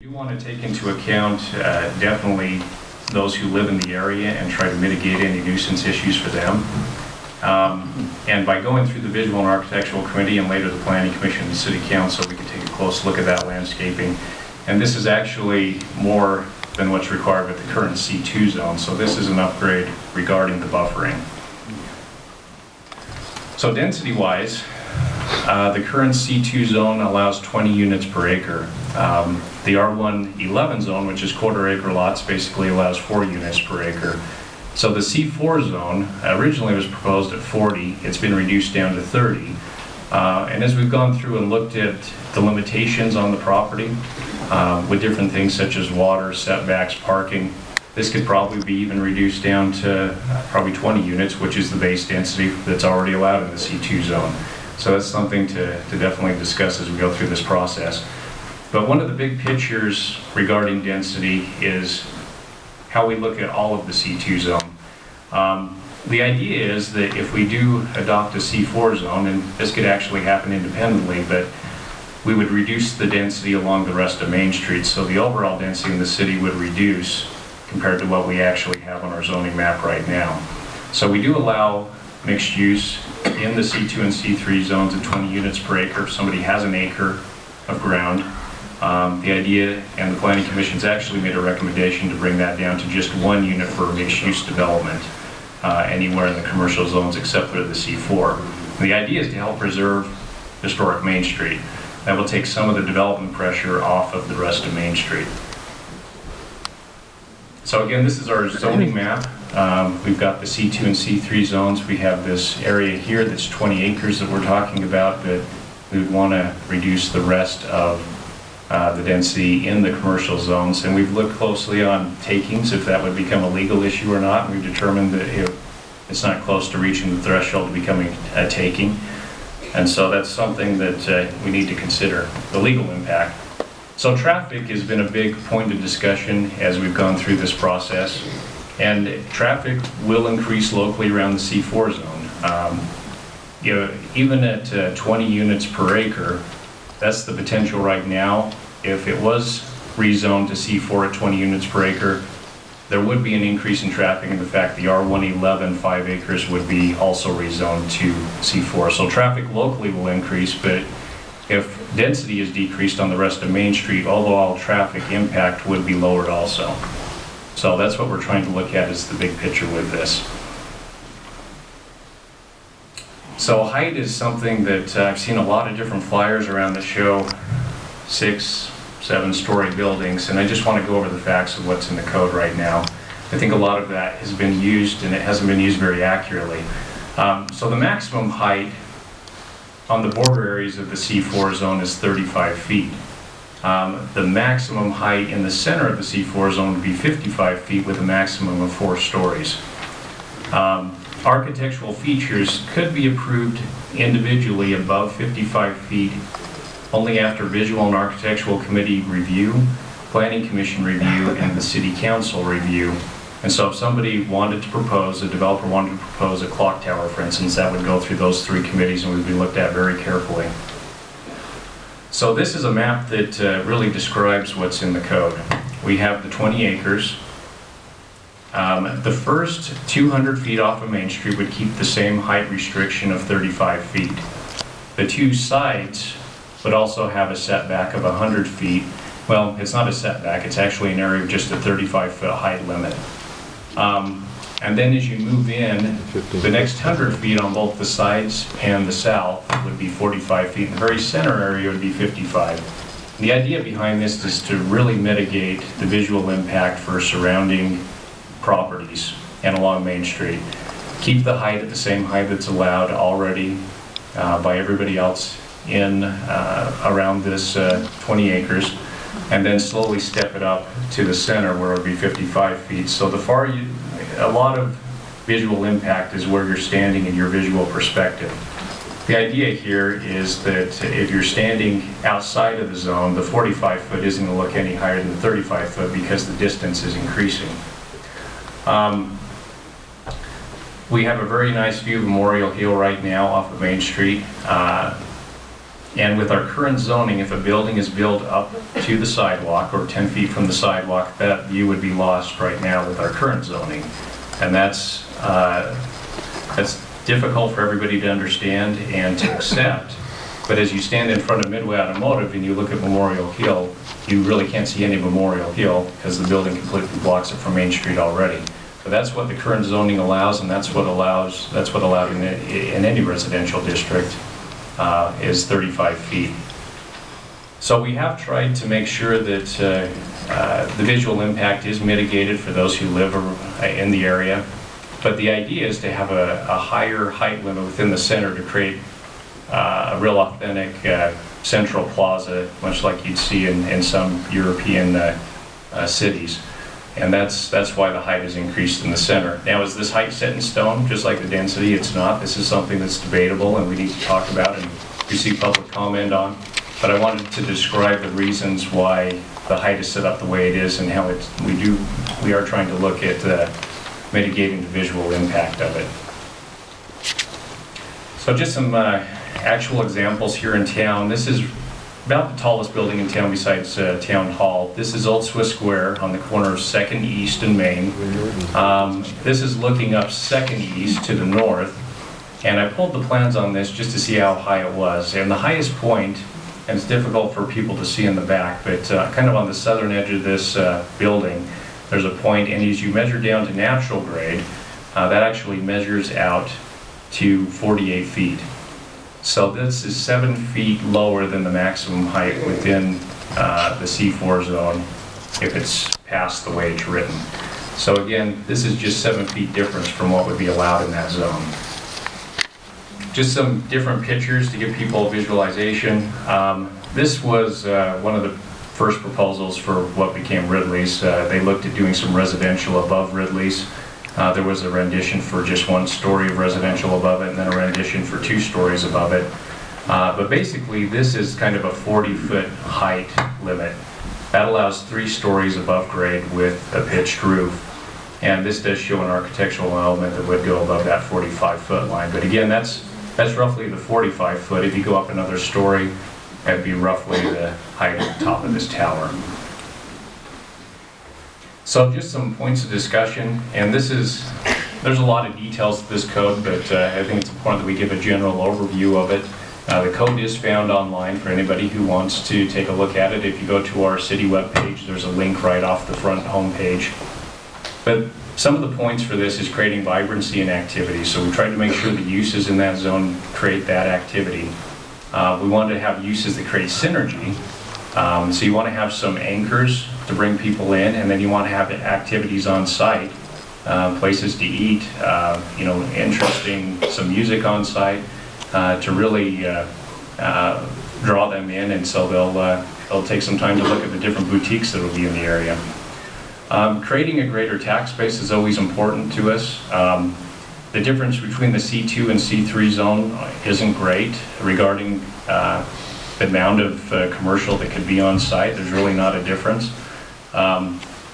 You want to take into account definitely those who live in the area and try to mitigate any nuisance issues for them. And by going through the Visual and Architectural Committee and later the Planning Commission and the City Council, we can take a close look at that landscaping. And this is actually more than what's required with the current C2 zone, so this is an upgrade regarding the buffering. So density-wise, the current C2 zone allows 20 units per acre. The R111 zone, which is quarter-acre lots, basically allows 4 units per acre. So the C4 zone originally was proposed at 40. It's been reduced down to 30. And as we've gone through and looked at the limitations on the property with different things such as water, setbacks, parking, this could probably be even reduced down to probably 20 units, which is the base density that's already allowed in the C2 zone. So that's something to definitely discuss as we go through this process. But one of the big pictures regarding density is how we look at all of the C2 zone. The idea is that if we do adopt a C4 zone, and this could actually happen independently, but we would reduce the density along the rest of Main Street, so the overall density in the city would reduce compared to what we actually have on our zoning map right now. So we do allow mixed use in the C2 and C3 zones at 20 units per acre. If somebody has an acre of ground, the idea, and the Planning Commission's actually made a recommendation to bring that down to just 1 unit for mixed use development anywhere in the commercial zones except for the C4. And the idea is to help preserve historic Main Street. That will take some of the development pressure off of the rest of Main Street. So again, this is our zoning map. We've got the C2 and C3 zones. We have this area here that's 20 acres that we're talking about, but we would want to reduce the rest of the density in the commercial zones. And we've looked closely on takings, if that would become a legal issue or not. And we've determined that it's not close to reaching the threshold of becoming a taking. And so that's something that we need to consider, the legal impact. So traffic has been a big point of discussion as we've gone through this process. And traffic will increase locally around the C4 zone. Even at 20 units per acre, that's the potential right now. If it was rezoned to C4 at 20 units per acre, there would be an increase in traffic, and the fact the R111 5 acres would be also rezoned to C4. So traffic locally will increase, but if density is decreased on the rest of Main Street, overall traffic impact would be lowered also. So that's what we're trying to look at, is the big picture with this. So height is something that I've seen a lot of different flyers around the show, 6, 7-story buildings, and I just want to go over the facts of what's in the code right now. I think a lot of that has been used, and it hasn't been used very accurately. So the maximum height on the border areas of the C4 zone is 35 feet. The maximum height in the center of the C4 zone would be 55 feet with a maximum of 4 stories. Architectural features could be approved individually above 55 feet only after Visual and Architectural Committee review, Planning Commission review, and the City Council review. And so if somebody wanted to propose, a developer wanted to propose a clock tower, for instance, that would go through those 3 committees and would be looked at very carefully. So this is a map that really describes what's in the code. We have the 20 acres. The first 200 feet off of Main Street would keep the same height restriction of 35 feet. The 2 sides would also have a setback of 100 feet. Well, it's not a setback, it's actually an area of just a 35-foot height limit. And then as you move in, the next 100 feet on both the sides and the south would be 45 feet. And the very center area would be 55. The idea behind this is to really mitigate the visual impact for surrounding properties and along Main Street. Keep the height at the same height that's allowed already by everybody else in around this 20 acres, and then slowly step it up to the center where it would be 55 feet. So a lot of visual impact is where you're standing in your visual perspective. The idea here is that if you're standing outside of the zone, the 45 foot isn't going to look any higher than the 35 foot because the distance is increasing. We have a very nice view of Memorial Hill right now off of Main Street. And with our current zoning, if a building is built up to the sidewalk or 10 feet from the sidewalk, that view would be lost right now with our current zoning. And that's difficult for everybody to understand and to accept. But as you stand in front of Midway Automotive and you look at Memorial Hill, you really can't see any Memorial Hill because the building completely blocks it from Main Street already. So that's what the current zoning allows, and that's what allowed in any residential district is 35 feet. So we have tried to make sure that the visual impact is mitigated for those who live in the area. But the idea is to have a higher height limit within the center to create a real authentic central plaza, much like you'd see in some European cities. And that's why the height is increased in the center. Now, is this height set in stone, just like the density? It's not. This is something that's debatable and we need to talk about and receive public comment on. But I wanted to describe the reasons why the height is set up the way it is and how we are trying to look at mitigating the visual impact of it. So just some actual examples here in town. This is about the tallest building in town besides Town Hall. This is Old Swiss Square on the corner of 2nd East and Main. This is looking up 2nd East to the north. And I pulled the plans on this just to see how high it was. And the highest point, and it's difficult for people to see in the back, but kind of on the southern edge of this building, there's a point, and as you measure down to natural grade, that actually measures out to 48 feet. So this is 7 feet lower than the maximum height within the C-4 zone if it's passed the way it's written. So again, this is just 7 feet difference from what would be allowed in that zone. Just some different pictures to give people a visualization. This was one of the first proposals for what became Ridley's. They looked at doing some residential above Ridley's. There was a rendition for just 1 story of residential above it, and then a rendition for 2 stories above it. But basically, this is kind of a 40-foot height limit. That allows 3 stories above grade with a pitched roof. And this does show an architectural element that would go above that 45-foot line. But again, that's roughly the 45-foot. If you go up another story, that'd be roughly the height at the top of this tower. So just some points of discussion, and there's a lot of details to this code, but I think it's important that we give a general overview of it. The code is found online for anybody who wants to take a look at it. If you go to our city webpage, there's a link right off the front homepage. But some of the points for this is creating vibrancy and activity. So we tried to make sure the uses in that zone create that activity. We wanted to have uses that create synergy. So you want to have some anchors to bring people in, and then you want to have activities on site, places to eat, some music on site to really draw them in, and so they'll take some time to look at the different boutiques that will be in the area. Creating a greater tax base is always important to us. The difference between the C2 and C3 zone isn't great regarding the amount of commercial that could be on site. There's really not a difference.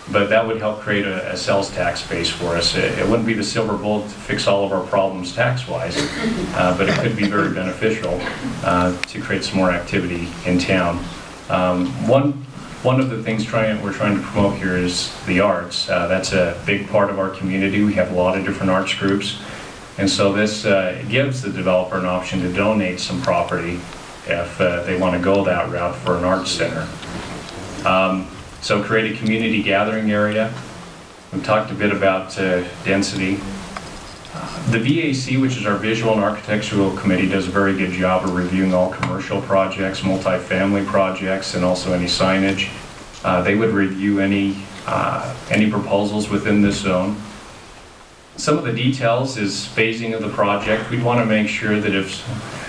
But that would help create a sales tax base for us. It wouldn't be the silver bullet to fix all of our problems tax-wise, but it could be very beneficial to create some more activity in town. One of the things we're trying to promote here is the arts. That's a big part of our community. We have a lot of different arts groups. And so this gives the developer an option to donate some property if they want to go that route for an arts center. So create a community gathering area. We've talked a bit about density. The VAC, which is our Visual and Architectural Committee, does a very good job of reviewing all commercial projects, multifamily projects, and also any signage. They would review any proposals within this zone. Some of the details is phasing of the project. We'd want to make sure that if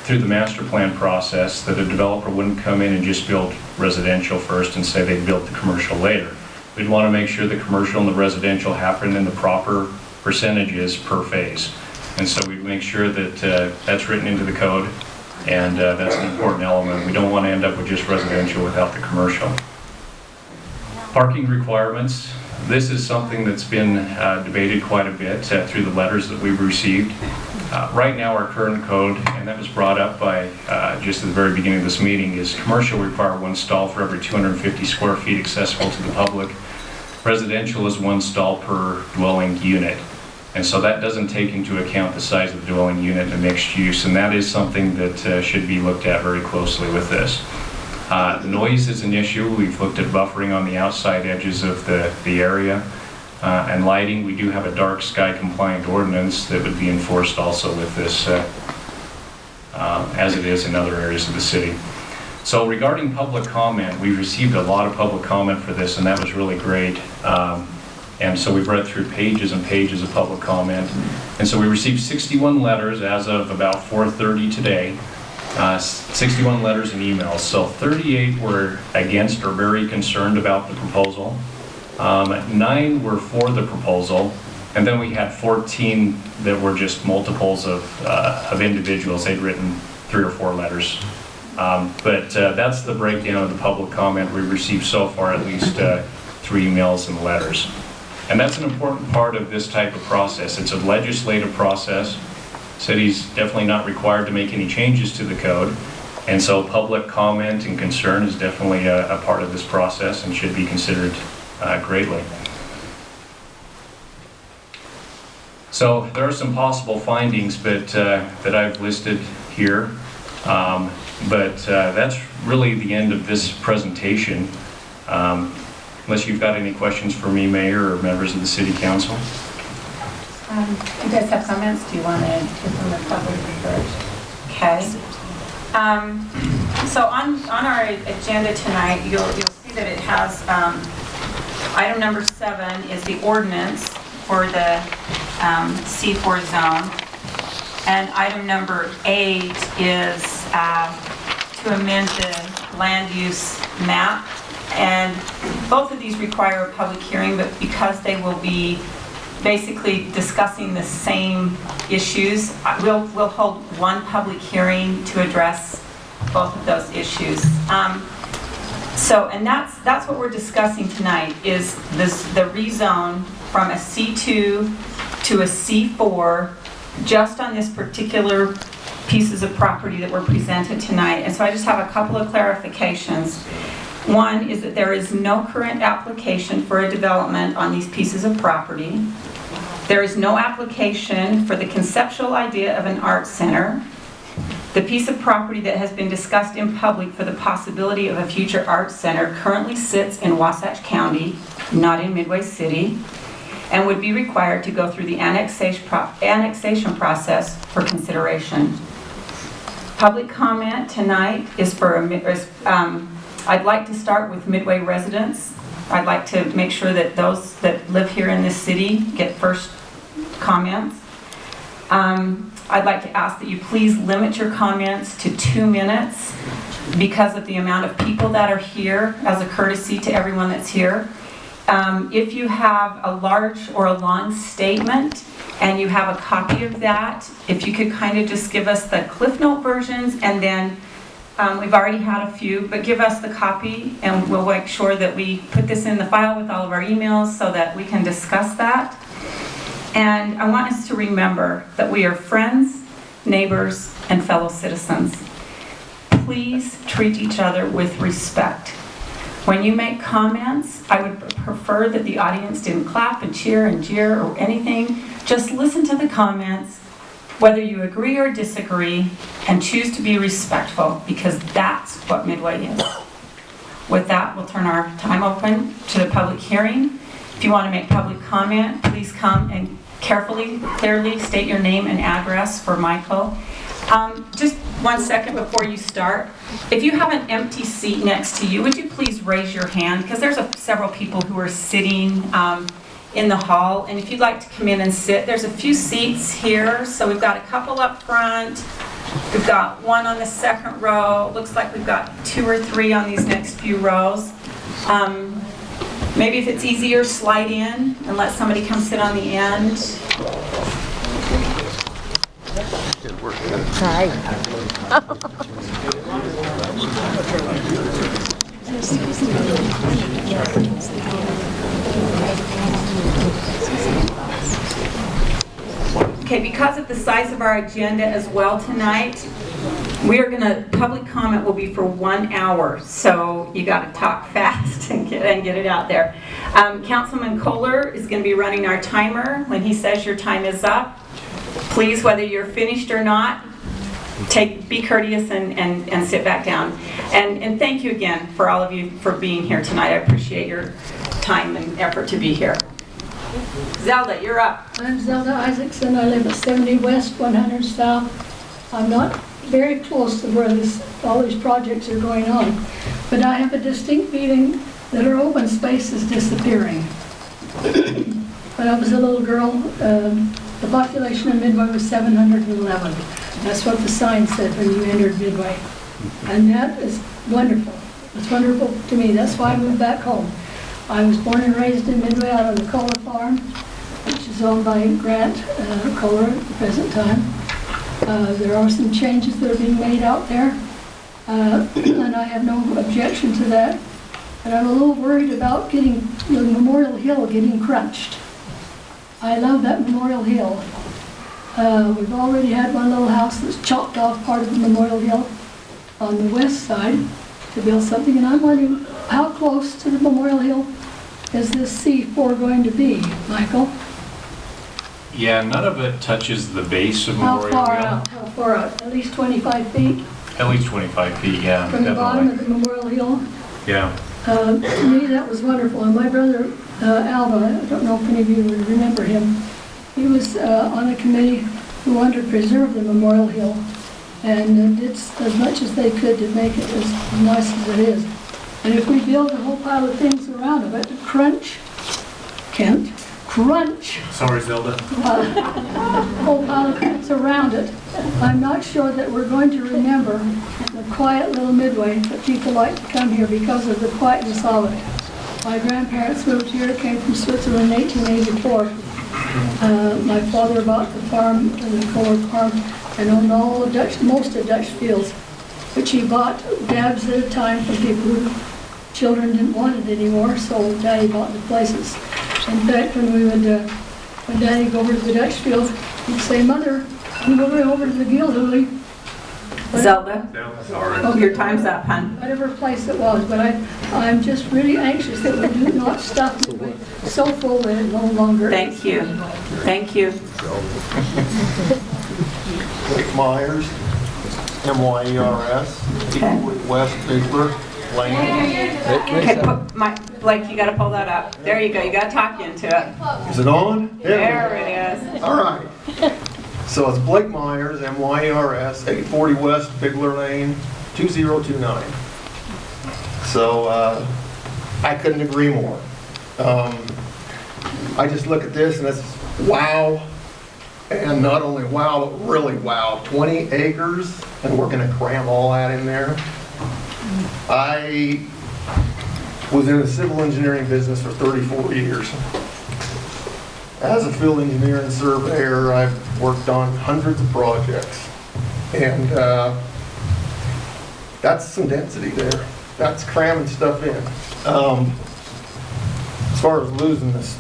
through the master plan process that a developer wouldn't come in and just build residential first and say they'd build the commercial later. We'd want to make sure the commercial and the residential happen in the proper percentages per phase. And so we'd make sure that that's written into the code, and that's an important element. We don't want to end up with just residential without the commercial. Parking requirements. This is something that's been debated quite a bit through the letters that we've received. Right now, our current code, and that was brought up by just at the very beginning of this meeting, is commercial require 1 stall for every 250 square feet accessible to the public. Residential is 1 stall per dwelling unit. And so that doesn't take into account the size of the dwelling unit and the mixed use, and that is something that should be looked at very closely with this. Noise is an issue. We've looked at buffering on the outside edges of the area. And lighting, we do have a dark sky compliant ordinance that would be enforced also with this, as it is in other areas of the city. So regarding public comment, we received a lot of public comment for this, and that was really great. And so we've read through pages and pages of public comment. And so we received 61 letters as of about 4:30 today. 61 letters and emails. So 38 were against or very concerned about the proposal. 9 were for the proposal, and then we had 14 that were just multiples of individuals. They'd written 3 or 4 letters. But that's the breakdown of the public comment we received so far, at least 3 emails and letters. And that's an important part of this type of process. It's a legislative process. City's definitely not required to make any changes to the code. And so public comment and concern is definitely a part of this process and should be considered greatly. So there are some possible findings that I've listed here. But that's really the end of this presentation. Unless you've got any questions for me, Mayor, or members of the City Council. Do you guys have comments? Do you want to hear from the public first? Okay. So on our agenda tonight, you'll see that it has item number 7 is the ordinance for the C-4 zone, and item number 8 is to amend the land use map. And both of these require a public hearing, but because they will be basically discussing the same issues, we'll hold one public hearing to address both of those issues. And that's what we're discussing tonight, is the rezone from a C2 to a C4 just on this particular pieces of property that were presented tonight. And so I just have a couple of clarifications. One is that there is no current application for a development on these pieces of property. There is no application for the conceptual idea of an art center. The piece of property that has been discussed in public for the possibility of a future art center currently sits in Wasatch County, not in Midway City, and would be required to go through the annexation process for consideration. Public comment tonight is for I'd like to start with Midway residents. I'd like to make sure that those that live here in this city get first comments. I'd like to ask that you please limit your comments to 2 minutes because of the amount of people that are here, as a courtesy to everyone that's here. If you have a large or a long statement and you have a copy of that, if you could kind of just give us the Cliff Note versions, and then we've already had a few, but give us the copy and we'll make sure that we put this in the file with all of our emails so that we can discuss that. And I want us to remember that we are friends, neighbors, and fellow citizens. Please treat each other with respect. When you make comments, I would prefer that the audience didn't clap and cheer and jeer or anything. Just listen to the comments, whether you agree or disagree, and choose to be respectful, because that's what Midway is. With that, we'll turn our time open to the public hearing. If you want to make public comment, please come and carefully, clearly state your name and address for Michael. Just 1 second before you start. If you have an empty seat next to you, would you please raise your hand? Because there's several people who are sitting in the hall, and if you'd like to come in and sit, there's a few seats here. So we've got a couple up front. We've got one on the second row. Looks like we've got 2 or 3 on these next few rows. Maybe if it's easier, slide in and let somebody come sit on the end. Hi. Okay, because of the size of our agenda as well tonight, public comment will be for 1 hour, so you got to talk fast and get it out there. Councilman Kohler is going to be running our timer. When he says your time is up, please, whether you're finished or not, be courteous and sit back down. And thank you again for all of you for being here tonight. I appreciate your time and effort to be here. Zelda, you're up. I'm Zelda Isaacson. I live at 70 West, 100 South. I'm not very close to where all these projects are going on, but I have a distinct feeling that our open space is disappearing. When I was a little girl, the population of Midway was 711. That's what the sign said when you entered Midway. And that is wonderful. It's wonderful to me. That's why I moved back home. I was born and raised in Midway out on the Kohler farm, which is owned by Grant Kohler at the present time. There are some changes that are being made out there, and I have no objection to that. But I'm a little worried about the Memorial Hill getting crunched. I love that Memorial Hill. We've already had one little house that's chopped off part of the Memorial Hill on the west side to build something, and I'm wondering how close to the Memorial Hill is this C-4 going to be, Michael? Yeah, none of it touches the base of Memorial Hill. How far out? At least 25 feet? At least 25 feet, yeah. From the bottom of the Memorial Hill? Yeah. To me, that was wonderful. And my brother, Alva, I don't know if any of you would remember him, he was on a committee who wanted to preserve the Memorial Hill and did as much as they could to make it as nice as it is. And if we build a whole pile of things around it, crunch, Kent, crunch. Sorry, Zelda. A whole pile of things around it, I'm not sure that we're going to remember the quiet little Midway that people like to come here because of the quietness of it. My grandparents moved here, came from Switzerland in 1884. My father bought the farm, the Kohler farm, and owned most of Dutch fields, which he bought dabs at a time from people who children didn't want it anymore, so Daddy bought the places. In fact, when Daddy go over to the Dutch fields, he'd say, "Mother, I'm going over to the Gildhooley." Zelda? Sorry. Oh, your time's up, hon. Whatever place it was, but I'm just really anxious that we do not stuff Midway so full that it no longer. Thank you. Thank you. Blake Myers, Myers, Okay. West Bigler Lane. Okay, Blake, you got to pull that up. There you go. You got to talk into it. Is it on? There it is. All right. So it's Blake Myers, Myers, 840 West Bigler Lane, 2029. So I couldn't agree more. I just look at this and it's wow. And not only wow, but really wow. 20 acres, and we're going to cram all that in there. I was in the civil engineering business for 34 years. As a field engineer and surveyor, I've worked on hundreds of projects. And that's some density there. That's cramming stuff in. As far as losing this,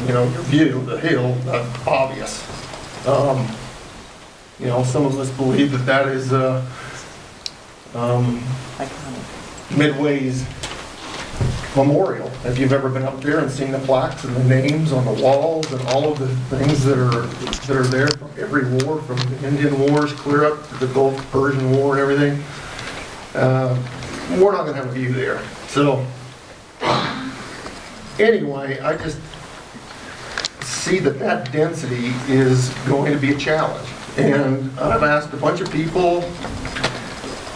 your view of the hill, that's obvious. Some of us believe that is Midway's memorial. If you've ever been up there and seen the plaques and the names on the walls and all of the things that are there from every war, from the Indian Wars clear up to the Gulf Persian War and everything, we're not going to have a view there. So anyway, I just see that density is going to be a challenge. And I've asked a bunch of people,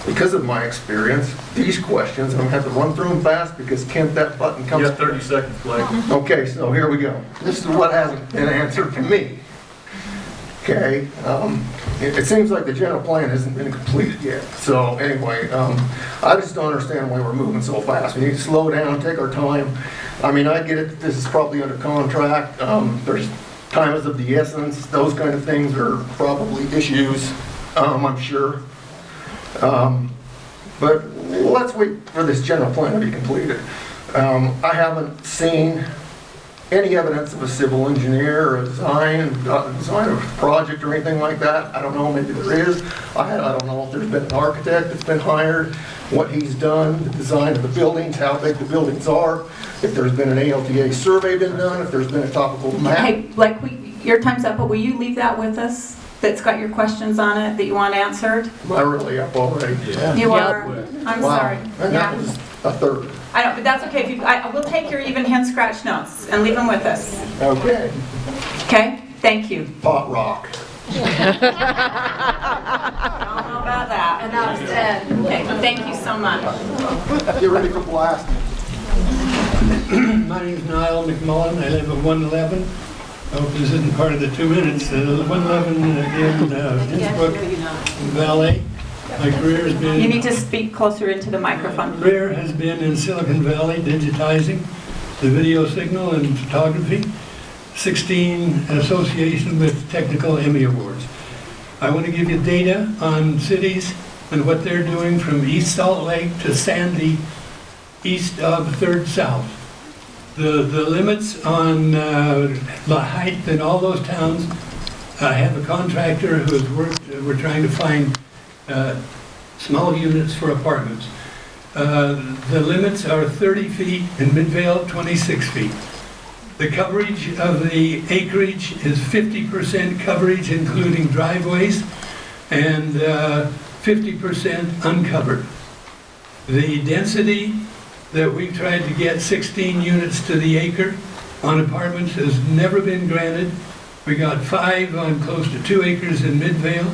because of my experience, these questions, and I'm going to have to run through them fast because Kent, that button comes. You got 30 seconds, Blake. Okay, so here we go. This is what hasn't been answered to me. Okay, it seems like the general plan hasn't been completed yet. So anyway, I just don't understand why we're moving so fast. We need to slow down, take our time. I mean, I get it that this is probably under contract. There's time is of the essence. Those kind of things are probably issues, I'm sure. But let's wait for this general plan to be completed. I haven't seen any evidence of a civil engineer or a design of a project or anything like that. I don't know, maybe there is. I don't know if there's been an architect that's been hired, what he's done, the design of the buildings, how big the buildings are, if there's been an ALTA survey been done, if there's been a topical map. Hey, your time's up, but will you leave that with us? That's got your questions on it that you want answered? I really up already. You are? I'm Wow. sorry. And Yeah. that was a third. I know, but that's okay. If we'll take your even hand scratch notes and leave them with us. Okay. Okay? Thank you. Pot rock. I don't know about that. Enough said. Okay, thank you so much. Get ready for blast. My name's Niall McMullen. I live at 111. I hope this isn't part of the 2 minutes. 111 in Innsbruck Valley. My career has been... You need to speak closer into the microphone. Career has been in Silicon Valley, digitizing the video signal and photography. 16 association with technical Emmy Awards. I want to give you data on cities and what they're doing from East Salt Lake to Sandy, east of 3rd South. The limits on the height in all those towns, I have a contractor who has worked, we're trying to find small units for apartments. The limits are 30 feet, in Midvale 26 feet. The coverage of the acreage is 50% coverage, including driveways, and 50% uncovered. The density that we've tried to get 16 units to the acre on apartments has never been granted. We got 5 on close to 2 acres in Midvale.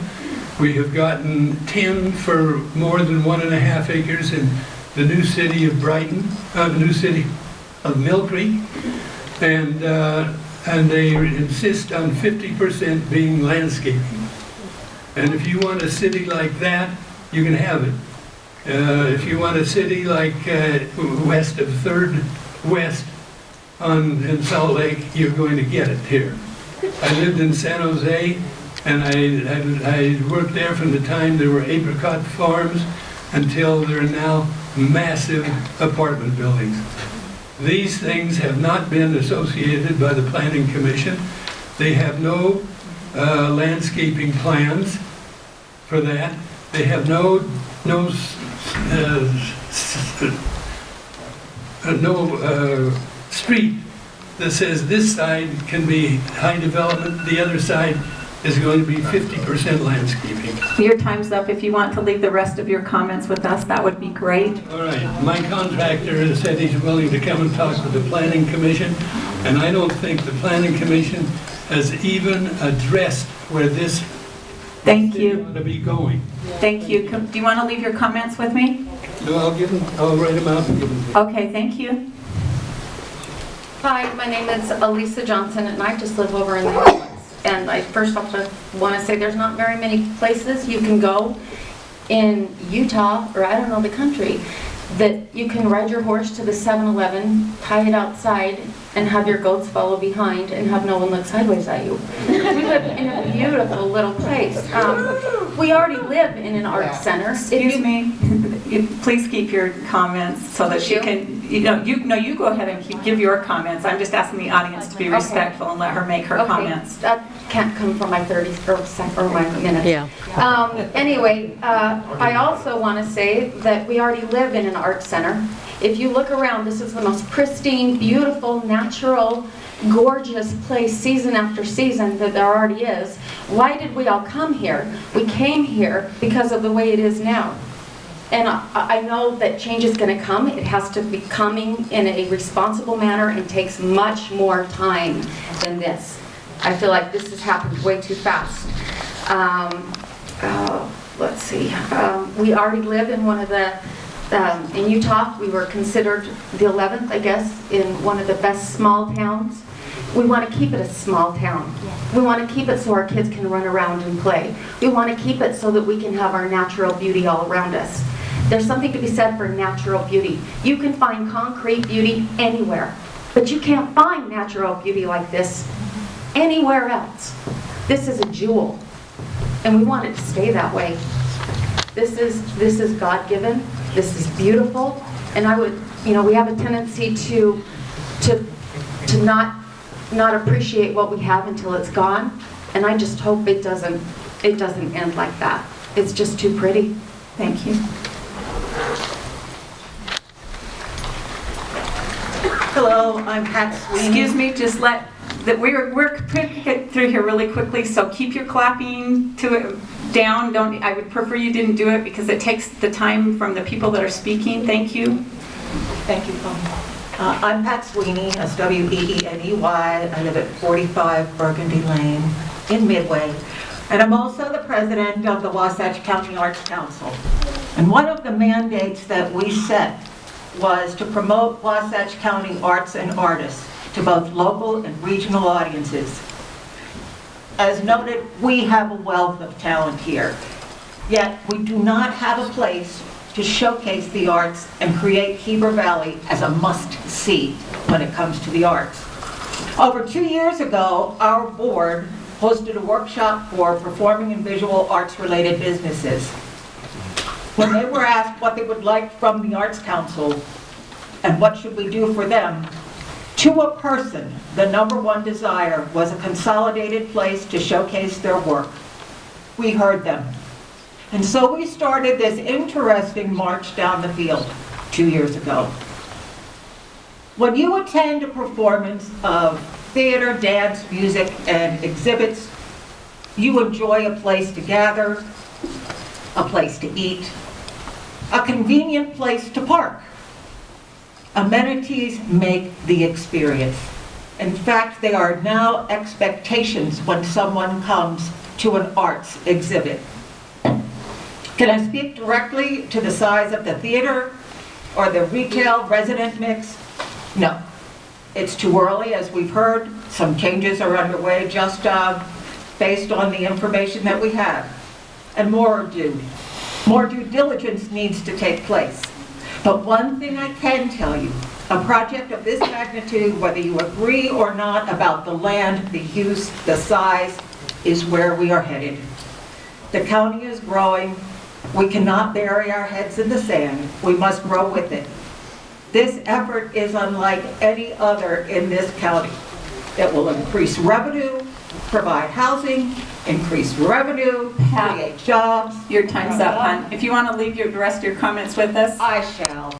We have gotten 10 for more than 1.5 acres in the new city of Brighton, the new city of Mill Creek. And they insist on 50% being landscaping. And if you want a city like that, you can have it. If you want a city like west of 3rd West in Salt Lake, you're going to get it here. I lived in San Jose, and I worked there from the time there were apricot farms until there are now massive apartment buildings. These things have not been associated by the Planning Commission. They have no landscaping plans for that. They have no street that says this side can be high development, the other side is going to be 50% landscaping. Your time's up. If you want to leave the rest of your comments with us, that would be great. All right, my contractor has said he's willing to come and talk with the Planning Commission, and I don't think the Planning Commission has even addressed where this Thank city you. ought to be going. Thank you. Do you want to leave your comments with me? No, I'll write them out and give them to you. Okay, thank you. Hi, my name is Elisa Johnson, and I just live over in the Highlands. And I first off want to say there's not very many places you can go in Utah, or I don't know, the country, that you can ride your horse to the 7-Eleven, tie it outside, and have your goats follow behind and have no one look sideways at you. We live in a beautiful little place. We already live in an art center. Excuse me. Please keep your comments so that she can, you go ahead and give your comments. I'm just asking the audience to be respectful and let her make her comments. That can't come from my 30 or my minutes. Yeah. Anyway, I also want to say that we already live in an art center. If you look around, this is the most pristine, beautiful, natural, gorgeous place season after season that there already is. Why did we all come here? We came here because of the way it is now. And I know that change is going to come. It has to be coming in a responsible manner and takes much more time than this. I feel like this has happened way too fast. Let's see. We already live in one of the, in Utah, we were considered the 11th, I guess, in one of the best small towns. We want to keep it a small town. We want to keep it so our kids can run around and play. We want to keep it so that we can have our natural beauty all around us. There's something to be said for natural beauty. You can find concrete beauty anywhere, but you can't find natural beauty like this anywhere else. This is a jewel, and we want it to stay that way. This is God-given. This is beautiful, and I would, we have a tendency to not not appreciate what we have until it's gone. And I just hope it doesn't end like that. It's just too pretty. Thank you. Hello, I'm Pat Sweeney. Excuse me, just let, that we're trying to get through here really quickly, so keep your clapping to it down. Don't, I would prefer you didn't do it because it takes the time from the people that are speaking. Thank you. Thank you, Paul. I'm Pat Sweeney, S-W-E-E-N-E-Y. I live at 45 Burgundy Lane in Midway. And I'm also the president of the Wasatch County Arts Council. And one of the mandates that we set was to promote Wasatch County arts and artists to both local and regional audiences. As noted, we have a wealth of talent here, yet we do not have a place to showcase the arts and create Heber Valley as a must-see when it comes to the arts. Over 2 years ago, our board hosted a workshop for performing and visual arts-related businesses. When they were asked what they would like from the Arts Council and what should we do for them, to a person, the #1 desire was a consolidated place to showcase their work. We heard them. And so we started this interesting march down the field 2 years ago. When you attend a performance of theater, dance, music, and exhibits, you enjoy a place to gather, a place to eat, a convenient place to park. Amenities make the experience. In fact, they are now expectations when someone comes to an arts exhibit. Can I speak directly to the size of the theater or the retail resident mix? No. It's too early, as we've heard. Some changes are underway just based on the information that we have. And more due diligence needs to take place. But one thing I can tell you, a project of this magnitude, whether you agree or not about the land, the use, the size, is where we are headed. The county is growing. We cannot bury our heads in the sand. We must grow with it. This effort is unlike any other in this county. It will increase revenue, provide housing, increase revenue, create jobs. Your time's up, hon. If you want to leave the rest of your comments with us. I shall.